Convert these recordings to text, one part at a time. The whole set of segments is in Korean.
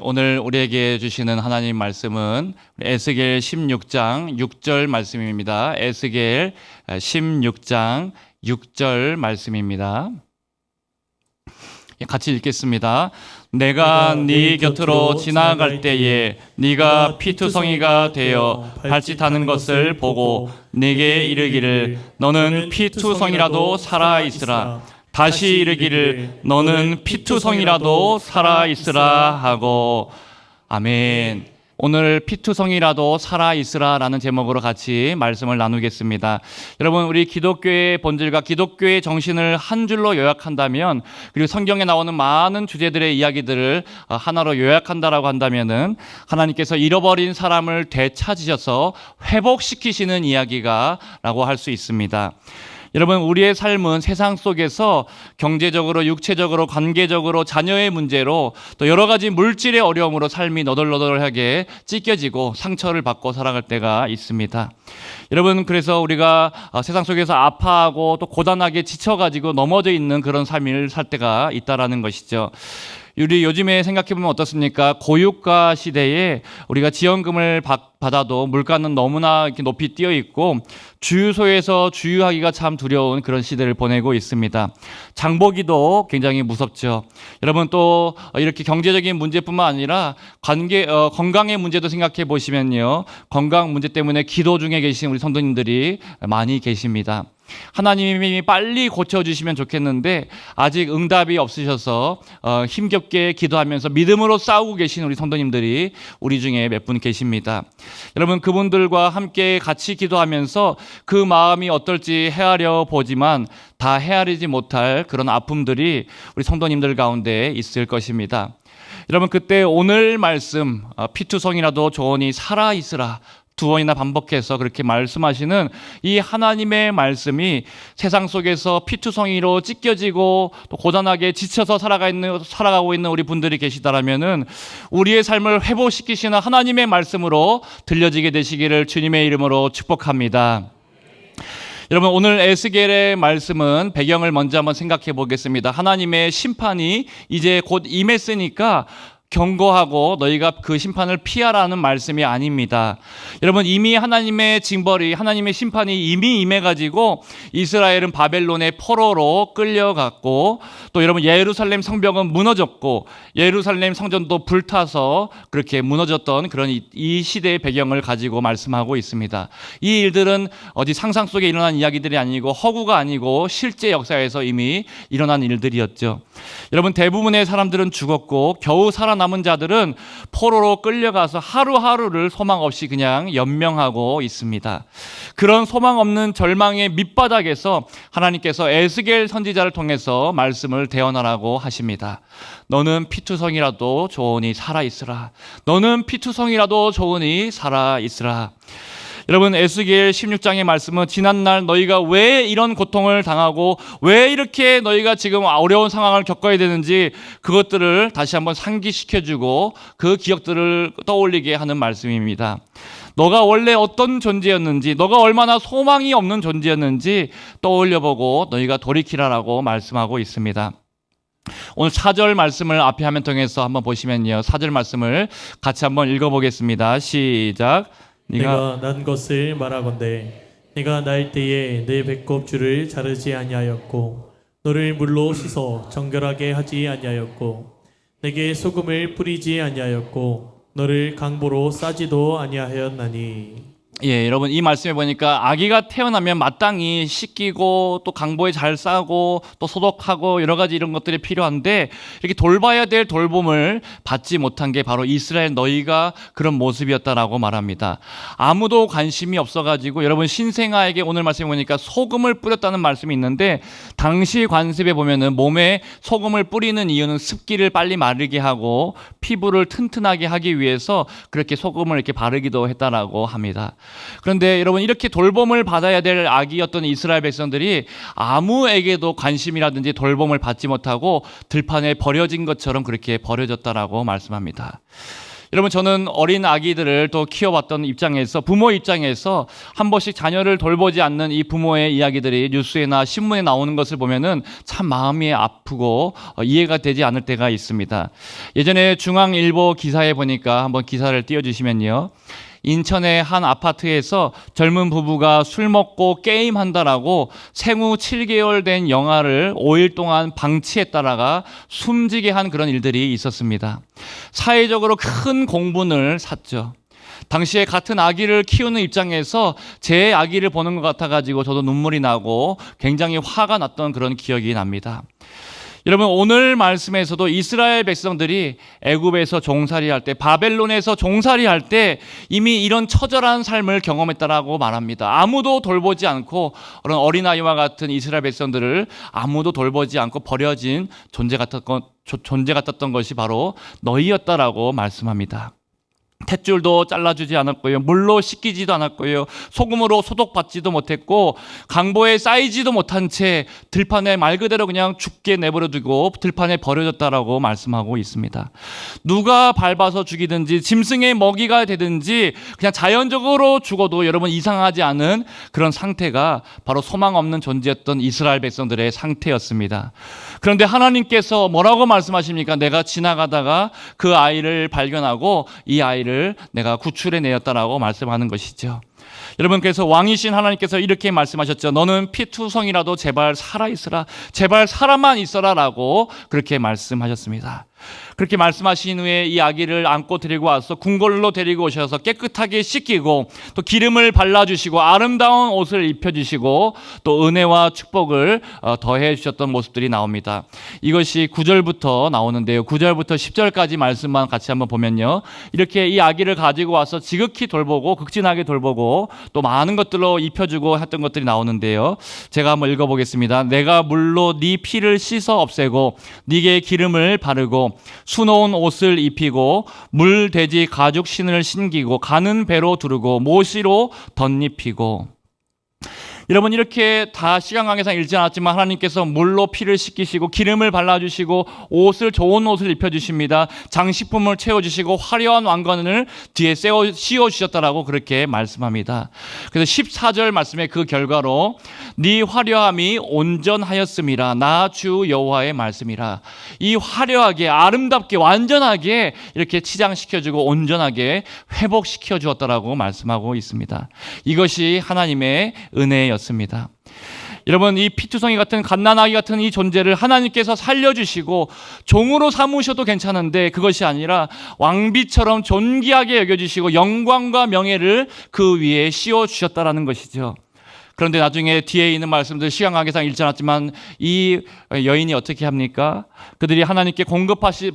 오늘 우리에게 주시는 하나님 말씀은 에스겔 16장 6절 말씀입니다. 에스겔 16장 6절 말씀입니다. 같이 읽겠습니다. 내가 네 곁으로 지나갈 때에 네가 피투성이가 되어 발짓하는 것을 보고 네게 이르기를 너는 피투성이라도 살아있으라. 다시 이르기를 너는 피투성이라도 살아있으라 하고. 아멘. 오늘 피투성이라도 살아있으라 라는 제목으로 같이 말씀을 나누겠습니다. 여러분, 우리 기독교의 본질과 기독교의 정신을 한 줄로 요약한다면, 그리고 성경에 나오는 많은 주제들의 이야기들을 하나로 요약한다라고 한다면은 하나님께서 잃어버린 사람을 되찾으셔서 회복시키시는 이야기가 라고 할 수 있습니다. 여러분, 우리의 삶은 세상 속에서 경제적으로, 육체적으로, 관계적으로, 자녀의 문제로 또 여러 가지 물질의 어려움으로 삶이 너덜너덜하게 찢겨지고 상처를 받고 살아갈 때가 있습니다. 여러분, 그래서 우리가 세상 속에서 아파하고 또 고단하게 지쳐가지고 넘어져 있는 그런 삶을 살 때가 있다라는 것이죠. 우리 요즘에 생각해보면 어떻습니까? 고유가 시대에 우리가 지원금을 받아도 물가는 너무나 이렇게 높이 뛰어 있고 주유소에서 주유하기가 참 두려운 그런 시대를 보내고 있습니다. 장보기도 굉장히 무섭죠. 여러분, 또 이렇게 경제적인 문제뿐만 아니라 건강의 문제도 생각해 보시면요, 건강 문제 때문에 기도 중에 계신 우리 성도님들이 많이 계십니다. 하나님이 빨리 고쳐주시면 좋겠는데 아직 응답이 없으셔서 힘겹게 기도하면서 믿음으로 싸우고 계신 우리 성도님들이 우리 중에 몇 분 계십니다. 여러분, 그분들과 함께 같이 기도하면서 그 마음이 어떨지 헤아려 보지만 다 헤아리지 못할 그런 아픔들이 우리 성도님들 가운데 있을 것입니다. 여러분, 그때 오늘 말씀 피투성이라도 좋으니 살아있으라 두 번이나 반복해서 그렇게 말씀하시는 이 하나님의 말씀이 세상 속에서 피투성이로 찢겨지고 또 고단하게 지쳐서 살아가고 있는 우리 분들이 계시다라면은 우리의 삶을 회복시키시는 하나님의 말씀으로 들려지게 되시기를 주님의 이름으로 축복합니다. 여러분, 오늘 에스겔의 말씀은 배경을 먼저 한번 생각해 보겠습니다. 하나님의 심판이 이제 곧 임했으니까 경고하고 너희가 그 심판을 피하라는 말씀이 아닙니다. 여러분, 이미 하나님의 징벌이, 하나님의 심판이 이미 임해가지고 이스라엘은 바벨론의 포로로 끌려갔고 또 여러분, 예루살렘 성벽은 무너졌고 예루살렘 성전도 불타서 그렇게 무너졌던 그런 이 시대의 배경을 가지고 말씀하고 있습니다. 이 일들은 어디 상상 속에 일어난 이야기들이 아니고 허구가 아니고 실제 역사에서 이미 일어난 일들이었죠. 여러분, 대부분의 사람들은 죽었고 겨우 살아남은 자들은 포로로 끌려가서 하루하루를 소망 없이 그냥 연명하고 있습니다. 그런 소망 없는 절망의 밑바닥에서 하나님께서 에스겔 선지자를 통해서 말씀을 대언하라고 하십니다. 너는 피투성이라도 좋으니 살아있으라. 너는 피투성이라도 좋으니 살아있으라. 여러분, 에스겔 16장의 말씀은 지난날 너희가 왜 이런 고통을 당하고 왜 이렇게 너희가 지금 어려운 상황을 겪어야 되는지 그것들을 다시 한번 상기시켜주고 그 기억들을 떠올리게 하는 말씀입니다. 너가 원래 어떤 존재였는지, 너가 얼마나 소망이 없는 존재였는지 떠올려보고 너희가 돌이키라라고 말씀하고 있습니다. 오늘 4절 말씀을 앞에 화면 통해서 한번 보시면요, 4절 말씀을 같이 한번 읽어보겠습니다. 시작. 내가 난 것을 말하건대 네가 날 때에 내 배꼽줄을 자르지 아니하였고 너를 물로 씻어 정결하게 하지 아니하였고 내게 소금을 뿌리지 아니하였고 너를 강보로 싸지도 아니하였나니. 여러분, 이 말씀에 보니까 아기가 태어나면 마땅히 씻기고 또 강보에 잘 싸고 또 소독하고 여러 가지 이런 것들이 필요한데 이렇게 돌봐야 될 돌봄을 받지 못한 게 바로 이스라엘 너희가 그런 모습이었다라고 말합니다. 아무도 관심이 없어가지고 여러분, 신생아에게 오늘 말씀에 보니까 소금을 뿌렸다는 말씀이 있는데 당시 관습에 보면은 몸에 소금을 뿌리는 이유는 습기를 빨리 마르게 하고 피부를 튼튼하게 하기 위해서 그렇게 소금을 이렇게 바르기도 했다라고 합니다. 그런데 여러분, 이렇게 돌봄을 받아야 될 아기였던 이스라엘 백성들이 아무에게도 관심이라든지 돌봄을 받지 못하고 들판에 버려진 것처럼 그렇게 버려졌다라고 말씀합니다. 여러분, 저는 어린 아기들을 또 키워봤던 입장에서, 부모 입장에서 한 번씩 자녀를 돌보지 않는 이 부모의 이야기들이 뉴스에나 신문에 나오는 것을 보면은 참 마음이 아프고 이해가 되지 않을 때가 있습니다. 예전에 중앙일보 기사에 보니까 한번 기사를 띄워주시면요, 인천의 한 아파트에서 젊은 부부가 술 먹고 게임한다라고 생후 7개월 된 영아를 5일 동안 방치했다라가 숨지게 한 그런 일들이 있었습니다. 사회적으로 큰 공분을 샀죠. 당시에 같은 아기를 키우는 입장에서 제 아기를 보는 것 같아가지고 저도 눈물이 나고 굉장히 화가 났던 그런 기억이 납니다. 여러분, 오늘 말씀에서도 이스라엘 백성들이 애굽에서 종살이할 때, 바벨론에서 종살이할 때 이미 이런 처절한 삶을 경험했다라고 말합니다. 아무도 돌보지 않고, 그런 어린아이와 같은 이스라엘 백성들을 아무도 돌보지 않고 버려진 존재 같았던 것이 바로 너희였다라고 말씀합니다. 탯줄도 잘라주지 않았고요, 물로 씻기지도 않았고요, 소금으로 소독받지도 못했고, 강보에 쌓이지도 못한 채 들판에 말 그대로 그냥 죽게 내버려두고 들판에 버려졌다라고 말씀하고 있습니다. 누가 밟아서 죽이든지 짐승의 먹이가 되든지 그냥 자연적으로 죽어도 여러분 이상하지 않은 그런 상태가 바로 소망 없는 존재였던 이스라엘 백성들의 상태였습니다. 그런데 하나님께서 뭐라고 말씀하십니까? 내가 지나가다가 그 아이를 발견하고 이 아이를 내가 구출해 내었다라고 말씀하는 것이죠. 여러분, 그래서 왕이신 하나님께서 이렇게 말씀하셨죠. 너는 피투성이라도 제발 살아있으라, 제발 살아만 있어라 라고 그렇게 말씀하셨습니다. 그렇게 말씀하신 후에 이 아기를 안고 데리고 와서 궁궐로 데리고 오셔서 깨끗하게 씻기고 또 기름을 발라주시고 아름다운 옷을 입혀주시고 또 은혜와 축복을 더해 주셨던 모습들이 나옵니다. 이것이 9절부터 나오는데요, 9절부터 10절까지 말씀만 같이 한번 보면요, 이렇게 이 아기를 가지고 와서 지극히 돌보고 극진하게 돌보고 또 많은 것들로 입혀주고 했던 것들이 나오는데요, 제가 한번 읽어보겠습니다. 내가 물로 네 피를 씻어 없애고 네게 기름을 바르고 수놓은 옷을 입히고 물돼지 가죽 신을 신기고 가는 배로 두르고 모시로 덧입히고. 여러분, 이렇게 다 시간 관계상 읽지 않았지만 하나님께서 물로 피를 씻기시고 기름을 발라주시고 옷을, 좋은 옷을 입혀주십니다. 장식품을 채워주시고 화려한 왕관을 뒤에 씌워주셨다라고 그렇게 말씀합니다. 그래서 14절 말씀의 그 결과로 네 화려함이 온전하였음이라, 나 주 여호와의 말씀이라. 이 화려하게 아름답게 완전하게 이렇게 치장시켜주고 온전하게 회복시켜 주었다라고 말씀하고 있습니다. 이것이 하나님의 은혜였습니다. 여러분, 이 피투성이 같은 갓난아기 같은 이 존재를 하나님께서 살려주시고 종으로 삼으셔도 괜찮은데 그것이 아니라 왕비처럼 존귀하게 여겨주시고 영광과 명예를 그 위에 씌워주셨다라는 것이죠. 그런데 나중에 뒤에 있는 말씀들 시간 관계상 읽지 않았지만 이 여인이 어떻게 합니까? 그들이 하나님께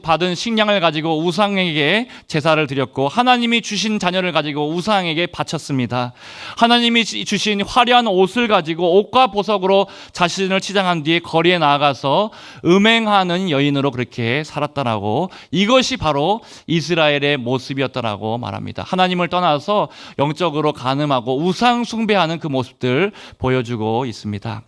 받은 식량을 가지고 우상에게 제사를 드렸고 하나님이 주신 자녀를 가지고 우상에게 바쳤습니다. 하나님이 주신 화려한 옷을 가지고 옷과 보석으로 자신을 치장한 뒤에 거리에 나아가서 음행하는 여인으로 그렇게 살았다라고, 이것이 바로 이스라엘의 모습이었다라고 말합니다. 하나님을 떠나서 영적으로 간음하고 우상 숭배하는 그 모습들 보여주고 있습니다.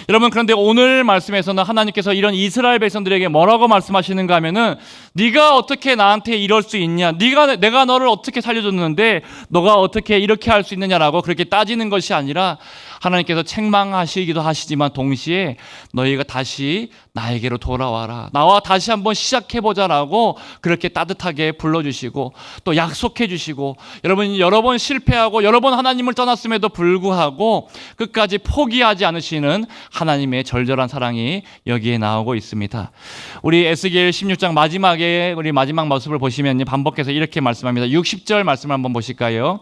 여러분, 그런데 오늘 말씀에서는 하나님께서 이런 이스라엘 백성들에게 뭐라고 말씀하시는가 하면은, 네가 어떻게 나한테 이럴 수 있냐, 내가 너를 어떻게 살려줬는데 너가 어떻게 이렇게 할 수 있느냐라고 그렇게 따지는 것이 아니라 하나님께서 책망하시기도 하시지만 동시에 너희가 다시 나에게로 돌아와라, 나와 다시 한번 시작해보자라고 그렇게 따뜻하게 불러주시고 또 약속해주시고, 여러분 여러 번 실패하고 여러 번 하나님을 떠났음에도 불구하고 끝까지 포기하지 않으시는 하나님의 절절한 사랑이 여기에 나오고 있습니다. 우리 에스겔 16장 마지막에 우리 마지막 모습을 보시면 반복해서 이렇게 말씀합니다. 60절 말씀을 한번 보실까요?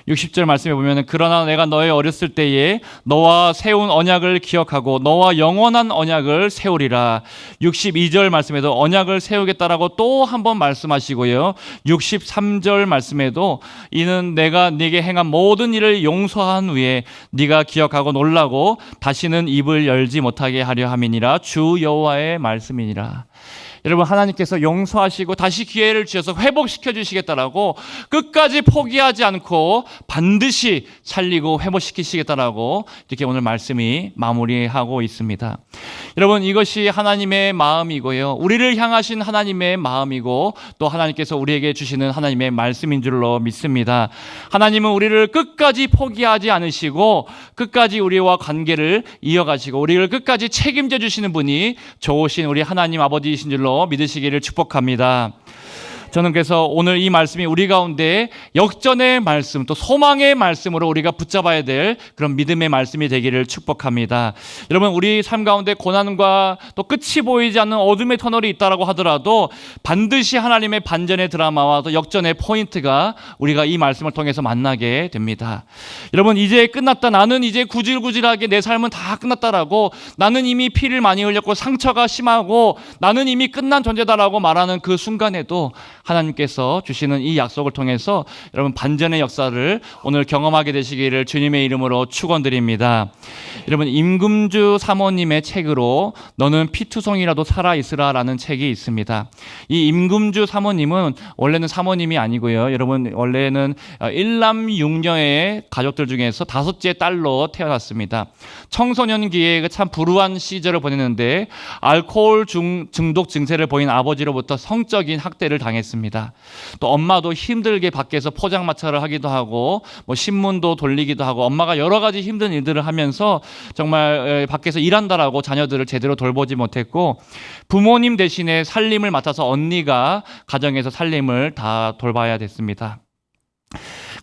60절 말씀에 보면, 그러나 내가 너의 어렸을 때에 너와 세운 언약을 기억하고 너와 영원한 언약을 세우리라. 62절 말씀에도 언약을 세우겠다라고 또 한 번 말씀하시고요, 63절 말씀에도 이는 내가 네게 행한 모든 일을 용서한 후에 네가 기억하고 놀라고 다시는 입을 열지 못하게 하려 함이니라, 주 여호와의 말씀이니라. 여러분, 하나님께서 용서하시고 다시 기회를 주셔서 회복시켜 주시겠다라고 끝까지 포기하지 않고 반드시 살리고 회복시키시겠다라고 이렇게 오늘 말씀이 마무리하고 있습니다. 여러분, 이것이 하나님의 마음이고요, 우리를 향하신 하나님의 마음이고 또 하나님께서 우리에게 주시는 하나님의 말씀인 줄로 믿습니다. 하나님은 우리를 끝까지 포기하지 않으시고 끝까지 우리와 관계를 이어가시고 우리를 끝까지 책임져 주시는 분이 좋으신 우리 하나님 아버지이신 줄로 믿으시기를 축복합니다. 저는 그래서 오늘 이 말씀이 우리 가운데 역전의 말씀, 또 소망의 말씀으로 우리가 붙잡아야 될 그런 믿음의 말씀이 되기를 축복합니다. 여러분, 우리 삶 가운데 고난과 또 끝이 보이지 않는 어둠의 터널이 있다라고 하더라도 반드시 하나님의 반전의 드라마와 또 역전의 포인트가 우리가 이 말씀을 통해서 만나게 됩니다. 여러분, 이제 끝났다, 나는 이제 구질구질하게 내 삶은 다 끝났다라고, 나는 이미 피를 많이 흘렸고 상처가 심하고 나는 이미 끝난 존재다라고 말하는 그 순간에도 하나님께서 주시는 이 약속을 통해서 여러분, 반전의 역사를 오늘 경험하게 되시기를 주님의 이름으로 축원드립니다. 여러분, 임금주 사모님의 책으로 너는 피투성이라도 살아있으라 라는 책이 있습니다. 이 임금주 사모님은 원래는 사모님이 아니고요, 여러분, 원래는 일남 육녀의 가족들 중에서 5째 딸로 태어났습니다. 청소년기에 참 불우한 시절을 보냈는데 알코올 중독 증세를 보인 아버지로부터 성적인 학대를 당했습니다. 또 엄마도 힘들게 밖에서 포장마차를 하기도 하고 신문도 돌리기도 하고 엄마가 여러 가지 힘든 일들을 하면서 정말 밖에서 일한다라고 자녀들을 제대로 돌보지 못했고, 부모님 대신에 살림을 맡아서 언니가 가정에서 살림을 다 돌봐야 됐습니다.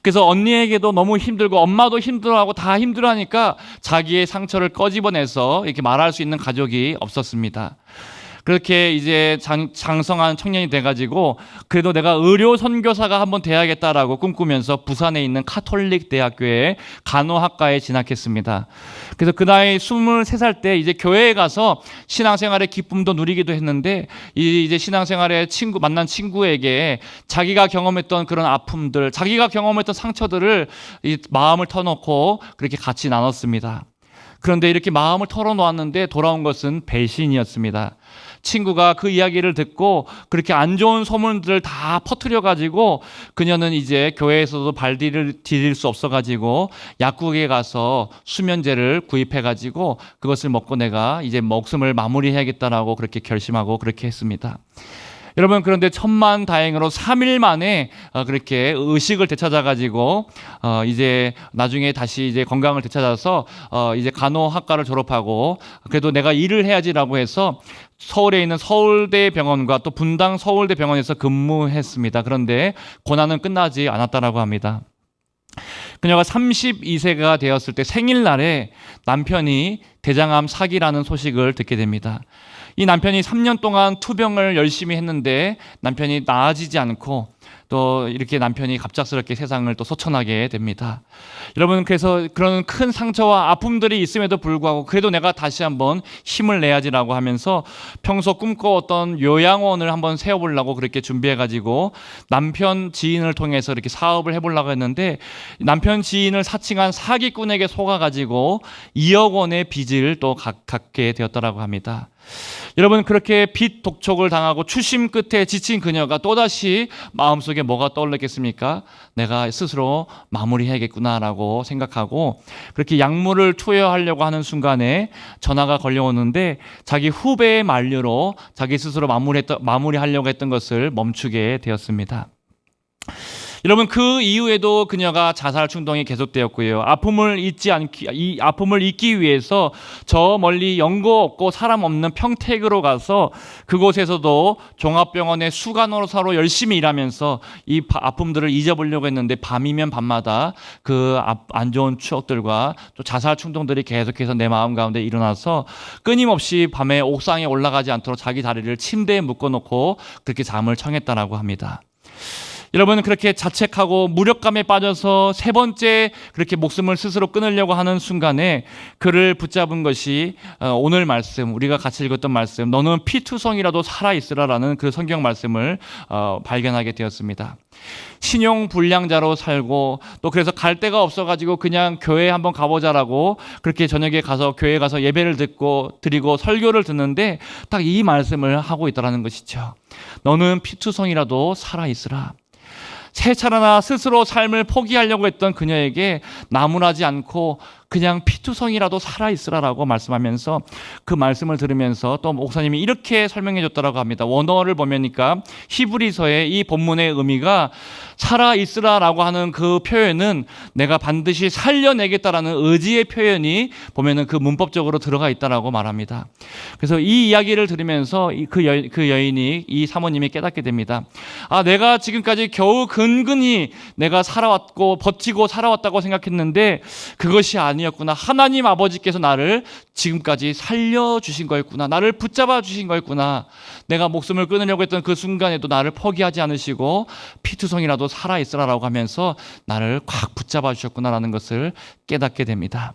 그래서 언니에게도 너무 힘들고 엄마도 힘들어하고 다 힘들어하니까 자기의 상처를 꺼집어내서 이렇게 말할 수 있는 가족이 없었습니다. 그렇게 이제 장성한 청년이 돼가지고 그래도 내가 의료 선교사가 한번 돼야겠다라고 꿈꾸면서 부산에 있는 카톨릭 대학교에 간호학과에 진학했습니다. 그래서 그 나이 23살 때 이제 교회에 가서 신앙생활의 기쁨도 누리기도 했는데, 이제 신앙생활에 만난 친구에게 자기가 경험했던 그런 아픔들, 자기가 경험했던 상처들을 이 마음을 터놓고 그렇게 같이 나눴습니다. 그런데 이렇게 마음을 털어놓았는데 돌아온 것은 배신이었습니다. 친구가 그 이야기를 듣고 그렇게 안 좋은 소문들을 다 퍼뜨려가지고 그녀는 이제 교회에서도 발디딜 수 없어가지고 약국에 가서 수면제를 구입해가지고 그것을 먹고 내가 이제 목숨을 마무리해야겠다라고 그렇게 결심하고 그렇게 했습니다. 여러분, 그런데 천만다행으로 3일 만에 그렇게 의식을 되찾아가지고 이제 나중에 다시 이제 건강을 되찾아서 이제 간호학과를 졸업하고 그래도 내가 일을 해야지라고 해서 서울에 있는 서울대병원과 또 분당 서울대병원에서 근무했습니다. 그런데 고난은 끝나지 않았다라고 합니다. 그녀가 32세가 되었을 때 생일날에 남편이 대장암 사기라는 소식을 듣게 됩니다. 이 남편이 3년 동안 투병을 열심히 했는데 남편이 나아지지 않고 또 이렇게 남편이 갑작스럽게 세상을 또 소천하게 됩니다. 여러분, 그래서 그런 큰 상처와 아픔들이 있음에도 불구하고 그래도 내가 다시 한번 힘을 내야지라고 하면서 평소 꿈꿔왔던 요양원을 한번 세워보려고 그렇게 준비해가지고 남편 지인을 통해서 이렇게 사업을 해보려고 했는데, 남편 지인을 사칭한 사기꾼에게 속아가지고 2억 원의 빚을 또 갖게 되었다라고 합니다. 여러분, 그렇게 빚 독촉을 당하고 추심 끝에 지친 그녀가 또다시 마음속에 뭐가 떠올랐겠습니까? 내가 스스로 마무리해야겠구나라고 생각하고 그렇게 약물을 투여하려고 하는 순간에 전화가 걸려오는데 자기 후배의 만류로 자기 스스로 마무리하려고 했던 것을 멈추게 되었습니다. 여러분, 그 이후에도 그녀가 자살 충동이 계속되었고요. 아픔을 잊기 위해서 저 멀리 연고 없고 사람 없는 평택으로 가서 그곳에서도 종합병원의 수간호사로 열심히 일하면서 이 아픔들을 잊어보려고 했는데 밤이면 밤마다 그 안 좋은 추억들과 또 자살 충동들이 계속해서 내 마음 가운데 일어나서 끊임없이 밤에 옥상에 올라가지 않도록 자기 다리를 침대에 묶어놓고 그렇게 잠을 청했다라고 합니다. 여러분 그렇게 자책하고 무력감에 빠져서 세 번째 그렇게 목숨을 스스로 끊으려고 하는 순간에 그를 붙잡은 것이 오늘 말씀, 우리가 같이 읽었던 말씀, 너는 피투성이라도 살아있으라라는 그 성경 말씀을 발견하게 되었습니다. 신용불량자로 살고 또 그래서 갈 데가 없어가지고 그냥 교회 한번 가보자라고 그렇게 저녁에 가서 교회 가서 예배를 드리고 설교를 듣는데 딱 이 말씀을 하고 있다는 것이죠. 너는 피투성이라도 살아있으라. 세차례나 스스로 삶을 포기하려고 했던 그녀에게 나무라지 않고 그냥 피투성이라도 살아있으라라고 말씀하면서 그 말씀을 들으면서 또 목사님이 이렇게 설명해 줬다고 합니다. 원어를 보면니까 히브리서의 이 본문의 의미가 살아있으라라고 하는 그 표현은 내가 반드시 살려내겠다라는 의지의 표현이 보면은 그 문법적으로 들어가 있다라고 말합니다. 그래서 이 이야기를 들으면서 그 여인이 이 사모님이 깨닫게 됩니다. 아, 내가 지금까지 겨우 근근히 내가 살아왔고 버티고 살아왔다고 생각했는데 그것이 아니었구나. 하나님 아버지께서 나를 지금까지 살려주신 거였구나. 나를 붙잡아 주신 거였구나. 내가 목숨을 끊으려고 했던 그 순간에도 나를 포기하지 않으시고 피투성이라도 살아있으라라고 하면서 나를 꽉 붙잡아 주셨구나라는 것을 깨닫게 됩니다.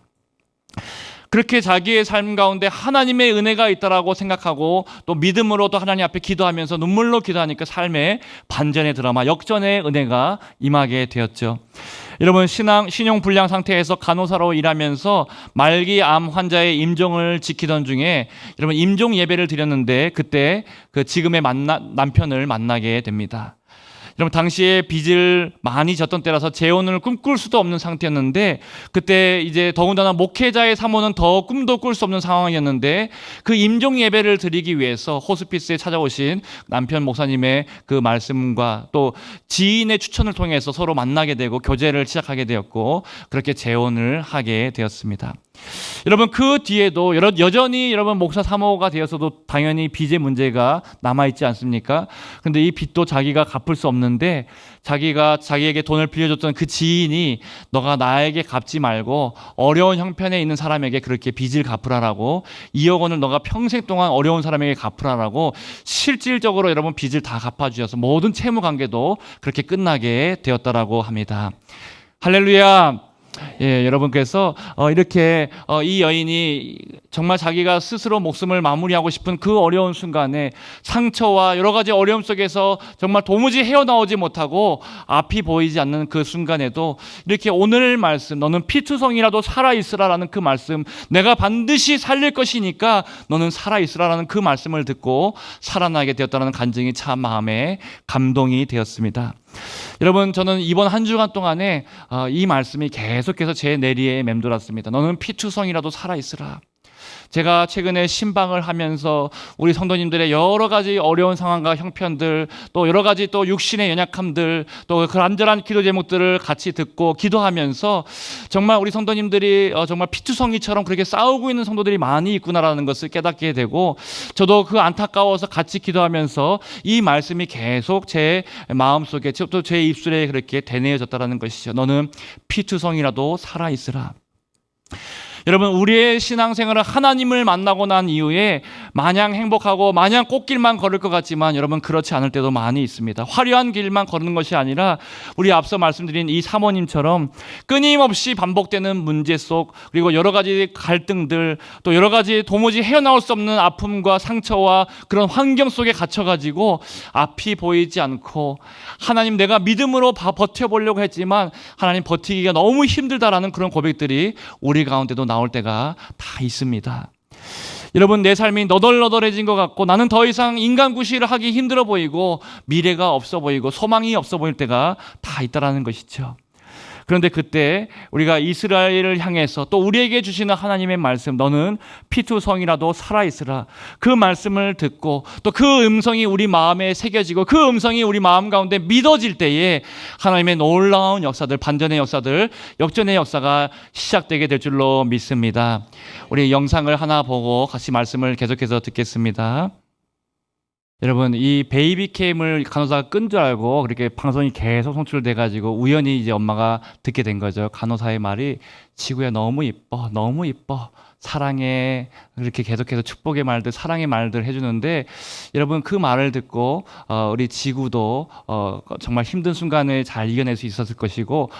그렇게 자기의 삶 가운데 하나님의 은혜가 있다라고 생각하고 또 믿음으로도 하나님 앞에 기도하면서 눈물로 기도하니까 삶의 반전의 드라마, 역전의 은혜가 임하게 되었죠. 여러분 신용불량 상태에서 간호사로 일하면서 말기 암 환자의 임종을 지키던 중에 여러분 임종 예배를 드렸는데 그때 그 지금의 남편을 만나게 됩니다. 여러분 당시에 빚을 많이 졌던 때라서 재혼을 꿈꿀 수도 없는 상태였는데 그때 이제 더군다나 목회자의 사모는 더 꿈도 꿀 수 없는 상황이었는데 그 임종 예배를 드리기 위해서 호스피스에 찾아오신 남편 목사님의 그 말씀과 또 지인의 추천을 통해서 서로 만나게 되고 교제를 시작하게 되었고 그렇게 재혼을 하게 되었습니다. 여러분 그 뒤에도 여전히 여러분 목사 사모가 되어서도 당연히 빚의 문제가 남아있지 않습니까? 근데 이 빚도 자기가 갚을 수 없는데 자기가 자기에게 돈을 빌려줬던 그 지인이 너가 나에게 갚지 말고 어려운 형편에 있는 사람에게 그렇게 빚을 갚으라라고 2억 원을 너가 평생 동안 어려운 사람에게 갚으라라고 실질적으로 여러분 빚을 다 갚아주셔서 모든 채무 관계도 그렇게 끝나게 되었다라고 합니다. 할렐루야. 예, 여러분 그래서 이렇게 이 여인이 정말 자기가 스스로 목숨을 마무리하고 싶은 그 어려운 순간에 상처와 여러 가지 어려움 속에서 정말 도무지 헤어나오지 못하고 앞이 보이지 않는 그 순간에도 이렇게 오늘 말씀 너는 피투성이라도 살아있으라라는 그 말씀 내가 반드시 살릴 것이니까 너는 살아있으라라는 그 말씀을 듣고 살아나게 되었다는 간증이 참 마음에 감동이 되었습니다. 여러분 저는 이번 한 주간 동안에 이 말씀이 계속해서 제 내리에 맴돌았습니다. 너는 피투성이라도 살아있으라. 제가 최근에 신방을 하면서 우리 성도님들의 여러 가지 어려운 상황과 형편들 또 여러 가지 또 육신의 연약함들 또 그런저런 기도 제목들을 같이 듣고 기도하면서 정말 우리 성도님들이 정말 피투성이처럼 그렇게 싸우고 있는 성도들이 많이 있구나라는 것을 깨닫게 되고 저도 그 안타까워서 같이 기도하면서 이 말씀이 계속 제 마음속에 또 제 입술에 그렇게 되뇌어졌다는 것이죠. 너는 피투성이라도 살아있으라. 여러분 우리의 신앙생활은 하나님을 만나고 난 이후에 마냥 행복하고 마냥 꽃길만 걸을 것 같지만 여러분 그렇지 않을 때도 많이 있습니다. 화려한 길만 걷는 것이 아니라 우리 앞서 말씀드린 이 사모님처럼 끊임없이 반복되는 문제 속 그리고 여러 가지 갈등들 또 여러 가지 도무지 헤어나올 수 없는 아픔과 상처와 그런 환경 속에 갇혀가지고 앞이 보이지 않고 하나님 내가 믿음으로 버텨보려고 했지만 하나님 버티기가 너무 힘들다라는 그런 고백들이 우리 가운데도 나올 때가 다 있습니다. 여러분 내 삶이 너덜너덜해진 것 같고 나는 더 이상 인간 구실을 하기 힘들어 보이고 미래가 없어 보이고 소망이 없어 보일 때가 다 있다라는 것이죠. 그런데 그때 우리가 이스라엘을 향해서 또 우리에게 주시는 하나님의 말씀 너는 피투성이라도 살아있으라 그 말씀을 듣고 또 그 음성이 우리 마음에 새겨지고 그 음성이 우리 마음 가운데 믿어질 때에 하나님의 놀라운 역사들 반전의 역사들 역전의 역사가 시작되게 될 줄로 믿습니다. 우리 영상을 하나 보고 같이 말씀을 계속해서 듣겠습니다. 여러분 이 베이비캠을 간호사가 끈 줄 알고 그렇게 방송이 계속 송출돼가지고 우연히 이제 엄마가 듣게 된 거죠. 간호사의 말이 지구야 너무 이뻐, 너무 이뻐, 사랑해, 이렇게 계속해서 축복의 말들, 사랑의 말들 해주는데, 여러분 그 말을 듣고 우리 지구도 정말 힘든 순간을 잘 이겨낼 수 있었을 것이고,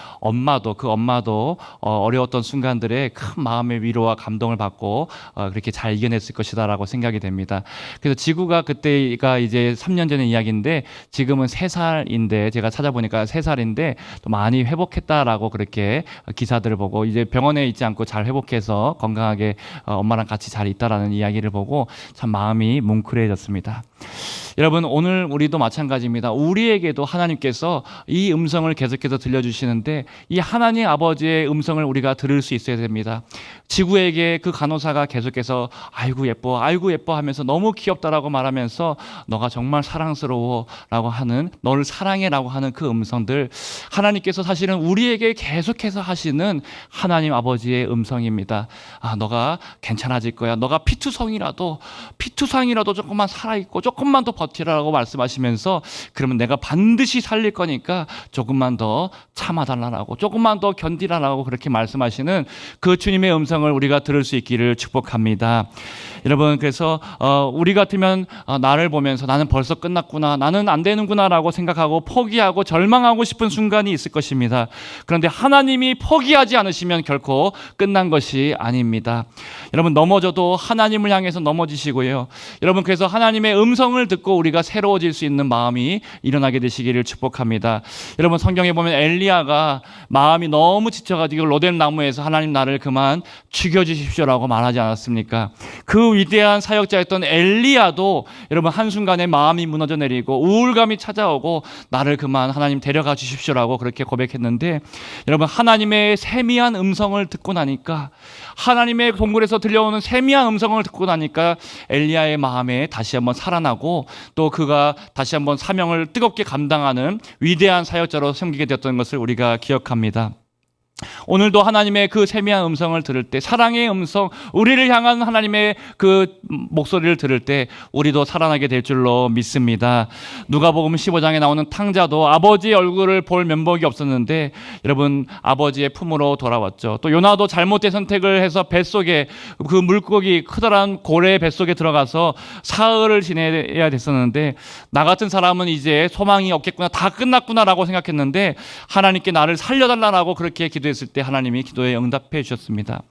그 엄마도 어려웠던 순간들에 큰 마음의 위로와 감동을 받고 그렇게 잘 이겨냈을 것이다라고 생각이 됩니다. 그래서 지구가 그때가 이제 3년 전의 이야기인데, 지금은 3살인데, 제가 찾아보니까 3살인데 또 많이 회복했다라고 그렇게 기사들을 보고, 이제 병원에 있지 않고 잘 회복해서 건강하게 엄마랑 같이 잘 있다라는 이야기를 보고 참 마음이 뭉클해졌습니다. 여러분, 오늘 우리도 마찬가지입니다. 우리에게도 하나님께서 이 음성을 계속해서 들려주시는데, 이 하나님 아버지의 음성을 우리가 들을 수 있어야 됩니다. 지구에게 그 간호사가 계속해서 아이고 예뻐, 아이고 예뻐 하면서 너무 귀엽다라고 말하면서 너가 정말 사랑스러워 라고 하는, 너를 사랑해 라고 하는 그 음성들, 하나님께서 사실은 우리에게 계속해서 하시는 하나님 아버지의 음성입니다. 너가 괜찮아질 거야, 너가 피투성이라도 조금만 살아있고 조금만 더 버티라고 말씀하시면서, 그러면 내가 반드시 살릴 거니까 조금만 더 참아달라고, 조금만 더 견디라라고 그렇게 말씀하시는 그 주님의 음성을 우리가 들을 수 있기를 축복합니다. 여러분, 그래서 우리 같으면 나를 보면서 나는 벌써 끝났구나, 나는 안 되는구나 라고 생각하고 포기하고 절망하고 싶은 순간이 있을 것입니다. 그런데 하나님이 포기하지 않으시면 결코 끝난 것이 아닙니다. 여러분, 넘어져도 하나님을 향해서 넘어지시고요. 여러분, 그래서 하나님의 음성을 듣고 우리가 새로워질 수 있는 마음이 일어나게 되시기를 축복합니다. 여러분, 성경에 보면 엘리야가 마음이 너무 지쳐가지고 로뎀 나무에서 하나님 나를 그만 죽여주십시오라고 말하지 않았습니까? 그 위대한 사역자였던 엘리야도 여러분 한순간에 마음이 무너져 내리고 우울감이 찾아오고 나를 그만 하나님 데려가 주십시오라고 그렇게 고백했는데, 여러분 하나님의 세미한 음성을 듣고 나니까, 하나님의 동굴에서 들려오는 세미한 음성을 듣고 나니까 엘리야의 마음에 다시 한번 살아나고, 또 그가 다시 한번 사명을 뜨겁게 감당하는 위대한 사역자로 섬기게 되었던 것을 우리가 기억합니다. 오늘도 하나님의 그 세미한 음성을 들을 때, 사랑의 음성, 우리를 향한 하나님의 그 목소리를 들을 때 우리도 살아나게 될 줄로 믿습니다. 누가복음 15장에 나오는 탕자도 아버지의 얼굴을 볼 면목이 없었는데 여러분 아버지의 품으로 돌아왔죠. 또 요나도 잘못된 선택을 해서 뱃속에, 그 물고기 커다란 고래의 뱃속에 들어가서 사흘을 지내야 됐었는데, 나 같은 사람은 이제 소망이 없겠구나, 다 끝났구나라고 생각했는데 하나님께 나를 살려달라고 그렇게 기도했을 때 하나님이 기도에 응답해 주셨습니다.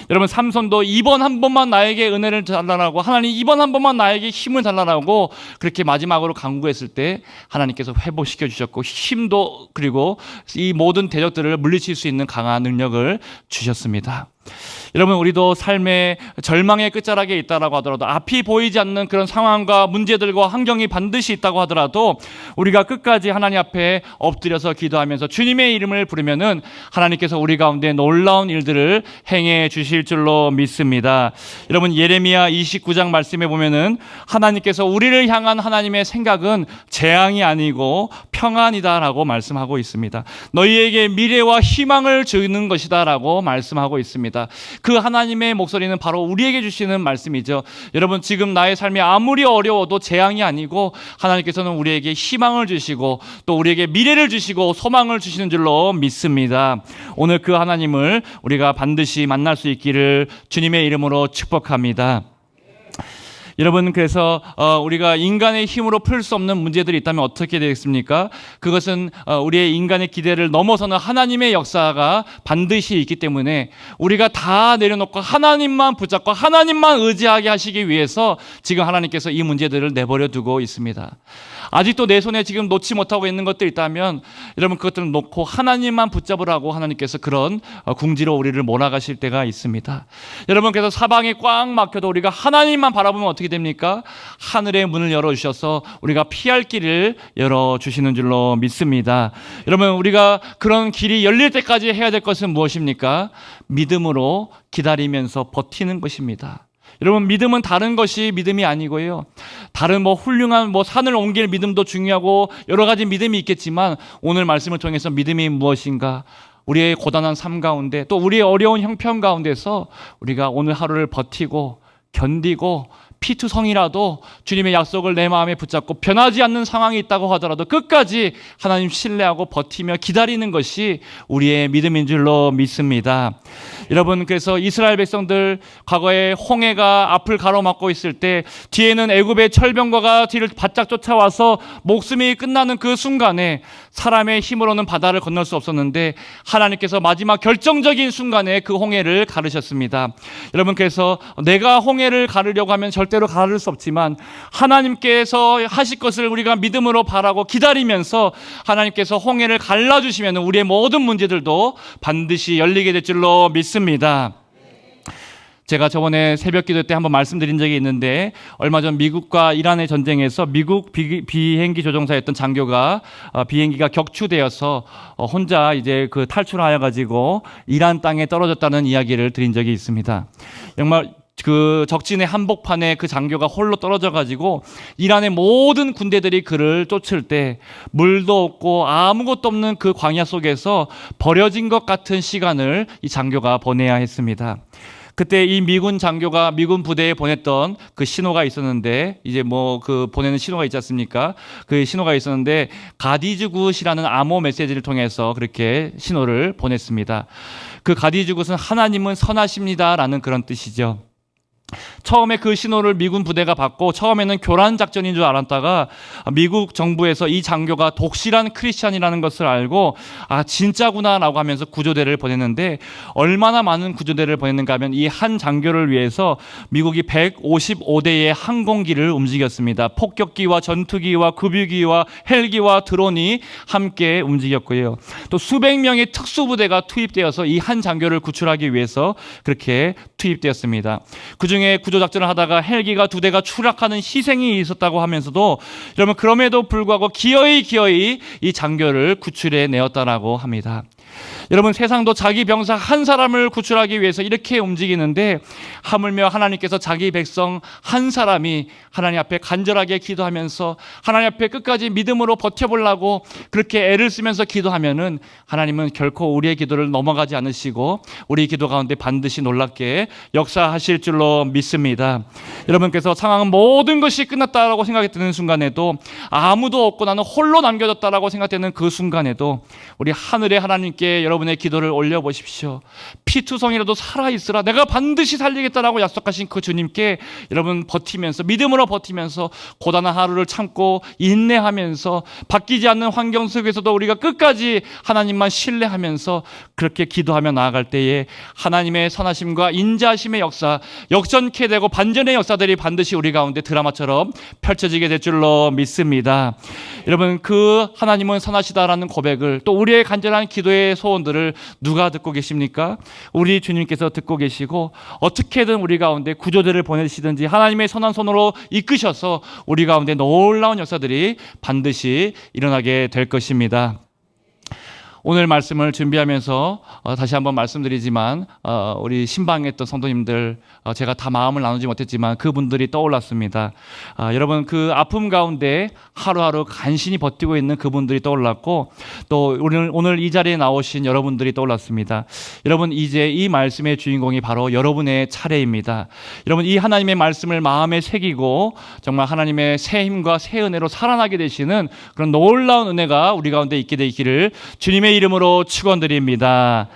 여러분, 삼손도 이번 한 번만 나에게 은혜를 달라고, 하나님 이번 한 번만 나에게 힘을 달라고 그렇게 마지막으로 간구했을 때 하나님께서 회복시켜 주셨고, 힘도, 그리고 이 모든 대적들을 물리칠 수 있는 강한 능력을 주셨습니다. 여러분, 우리도 삶의 절망의 끝자락에 있다라고 하더라도, 앞이 보이지 않는 그런 상황과 문제들과 환경이 반드시 있다고 하더라도 우리가 끝까지 하나님 앞에 엎드려서 기도하면서 주님의 이름을 부르면은 하나님께서 우리 가운데 놀라운 일들을 행해 주실 줄로 믿습니다. 여러분, 예레미야 29장 말씀에 보면은 하나님께서 우리를 향한 하나님의 생각은 재앙이 아니고 평안이다라고 말씀하고 있습니다. 너희에게 미래와 희망을 주는 것이다라고 말씀하고 있습니다. 그 하나님의 목소리는 바로 우리에게 주시는 말씀이죠. 여러분, 지금 나의 삶이 아무리 어려워도 재앙이 아니고 하나님께서는 우리에게 희망을 주시고 또 우리에게 미래를 주시고 소망을 주시는 줄로 믿습니다. 오늘 그 하나님을 우리가 반드시 만날 수 있기를 주님의 이름으로 축복합니다. 여러분, 그래서 우리가 인간의 힘으로 풀 수 없는 문제들이 있다면 어떻게 되겠습니까? 그것은 우리의 인간의 기대를 넘어서는 하나님의 역사가 반드시 있기 때문에 우리가 다 내려놓고 하나님만 붙잡고 하나님만 의지하게 하시기 위해서 지금 하나님께서 이 문제들을 내버려 두고 있습니다. 아직도 내 손에 지금 놓지 못하고 있는 것들 있다면 여러분 그것들을 놓고 하나님만 붙잡으라고 하나님께서 그런 궁지로 우리를 몰아가실 때가 있습니다. 여러분, 그래서 사방이 꽉 막혀도 우리가 하나님만 바라보면 어떻게 됩니까? 하늘의 문을 열어주셔서 우리가 피할 길을 열어주시는 줄로 믿습니다. 여러분, 우리가 그런 길이 열릴 때까지 해야 될 것은 무엇입니까? 믿음으로 기다리면서 버티는 것입니다. 여러분, 믿음은 다른 것이 믿음이 아니고요. 다른 훌륭한 산을 옮길 믿음도 중요하고 여러 가지 믿음이 있겠지만, 오늘 말씀을 통해서 믿음이 무엇인가? 우리의 고단한 삶 가운데 또 우리의 어려운 형편 가운데서 우리가 오늘 하루를 버티고 견디고 피투성이라도 주님의 약속을 내 마음에 붙잡고 변하지 않는 상황이 있다고 하더라도 끝까지 하나님 신뢰하고 버티며 기다리는 것이 우리의 믿음인 줄로 믿습니다. 여러분, 그래서 이스라엘 백성들 과거에 홍해가 앞을 가로막고 있을 때 뒤에는 애굽의 철병거가 뒤를 바짝 쫓아와서 목숨이 끝나는 그 순간에 사람의 힘으로는 바다를 건널 수 없었는데 하나님께서 마지막 결정적인 순간에 그 홍해를 가르셨습니다. 여러분, 그래서 내가 홍해를 가르려고 하면 절대로 가를 수 없지만 하나님께서 하실 것을 우리가 믿음으로 바라고 기다리면서 하나님께서 홍해를 갈라주시면 우리의 모든 문제들도 반드시 열리게 될 줄로 믿습니다. 제가 저번에 새벽 기도 때 한번 말씀드린 적이 있는데 얼마 전 미국과 이란의 전쟁에서 미국 비행기 조종사였던 장교가 비행기가 격추되어서 혼자 이제 그 탈출하여 가지고 이란 땅에 떨어졌다는 이야기를 드린 적이 있습니다. 정말 그 적진의 한복판에 그 장교가 홀로 떨어져 가지고 이란의 모든 군대들이 그를 쫓을 때 물도 없고 아무것도 없는 그 광야 속에서 버려진 것 같은 시간을 이 장교가 보내야 했습니다. 그때 이 미군 장교가 미군 부대에 보냈던 그 신호가 있었는데 이제 뭐 그 보내는 신호가 있지 않습니까? 그 신호가 있었는데 가디즈굿이라는 암호 메시지를 통해서 그렇게 신호를 보냈습니다. 그 가디즈굿은 하나님은 선하십니다라는 그런 뜻이죠. 처음에 그 신호를 미군 부대가 받고 처음에는 교란 작전인 줄 알았다가 미국 정부에서 이 장교가 독실한 크리스찬이라는 것을 알고 아 진짜구나라고 하면서 구조대를 보냈는데 얼마나 많은 구조대를 보냈는가 하면 이 한 장교를 위해서 미국이 155대의 항공기를 움직였습니다. 폭격기와 전투기와 급유기와 헬기와 드론이 함께 움직였고요. 또 수백 명의 특수부대가 투입되어서 이 한 장교를 구출하기 위해서 그렇게 투입되었습니다. 그중에 구조작전을 하다가 헬기가 2대가 추락하는 희생이 있었다고 하면서도 여러분 그럼에도 불구하고 기어이 이 장교를 구출해 내었다라고 합니다. 여러분 세상도 자기 병사 한 사람을 구출하기 위해서 이렇게 움직이는데 하물며 하나님께서 자기 백성 한 사람이 하나님 앞에 간절하게 기도하면서 하나님 앞에 끝까지 믿음으로 버텨보려고 그렇게 애를 쓰면서 기도하면은 하나님은 결코 우리의 기도를 넘어가지 않으시고 우리 기도 가운데 반드시 놀랍게 역사하실 줄로 믿습니다. 여러분께서 상황은 모든 것이 끝났다라고 생각이 드는 순간에도 아무도 없고 나는 홀로 남겨졌다라고 생각되는 그 순간에도 우리 하늘의 하나님께 여러분의 기도를 올려보십시오. 피투성이라도 살아있으라 내가 반드시 살리겠다라고 약속하신 그 주님께 여러분 버티면서 믿음으로 버티면서 고단한 하루를 참고 인내하면서 바뀌지 않는 환경 속에서도 우리가 끝까지 하나님만 신뢰하면서 그렇게 기도하며 나아갈 때에 하나님의 선하심과 인자하심의 역사 역전케 되고 반전의 역사들이 반드시 우리 가운데 드라마처럼 펼쳐지게 될 줄로 믿습니다. 여러분 그 하나님은 선하시다라는 고백을 또 우리의 간절한 기도의 소원들을 누가 듣고 계십니까? 우리 주님께서 듣고 계시고 어떻게든 우리 가운데 구조대를 보내시든지 하나님의 선한 손으로 이끄셔서 우리 가운데 놀라운 역사들이 반드시 일어나게 될 것입니다. 오늘 말씀을 준비하면서 다시 한번 말씀드리지만 우리 신방에 있던 성도님들 제가 다 마음을 나누지 못했지만 그분들이 떠올랐습니다. 여러분 그 아픔 가운데 하루하루 간신히 버티고 있는 그분들이 떠올랐고 또 오늘 이 자리에 나오신 여러분들이 떠올랐습니다. 여러분 이제 이 말씀의 주인공이 바로 여러분의 차례입니다. 여러분 이 하나님의 말씀을 마음에 새기고 정말 하나님의 새 힘과 새 은혜로 살아나게 되시는 그런 놀라운 은혜가 우리 가운데 있게 되기를 주님의 이름으로 축원드립니다.